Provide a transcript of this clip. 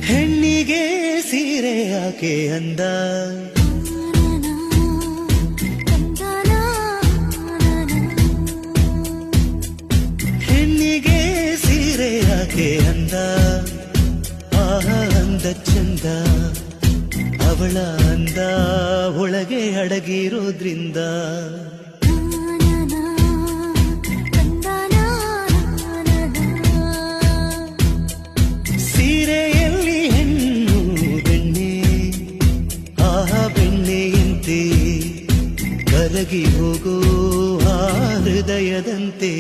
ಹೆಣ್ಣಿಗೆ ಸೀರೆ ಯಾಕೆ ಅಂದ, ಹೆಣ್ಣಿಗೆ ಸೀರೆ ಯಾಕೆ ಅಂದ, ಅಂದ ಚಂದ ಅವಳ ಅಂದ ಒಳಗೆ ಅಡಗಿರೋದ್ರಿಂದ. ಸೀರೆಯಲ್ಲಿ ಹೆಣ್ಣು ಬೆಣ್ಣೆ, ಬೆಣ್ಣೆಯಂತೆ ಕರಗಿ ಹೋಗೋ ಹೃದಯದಂತೆ.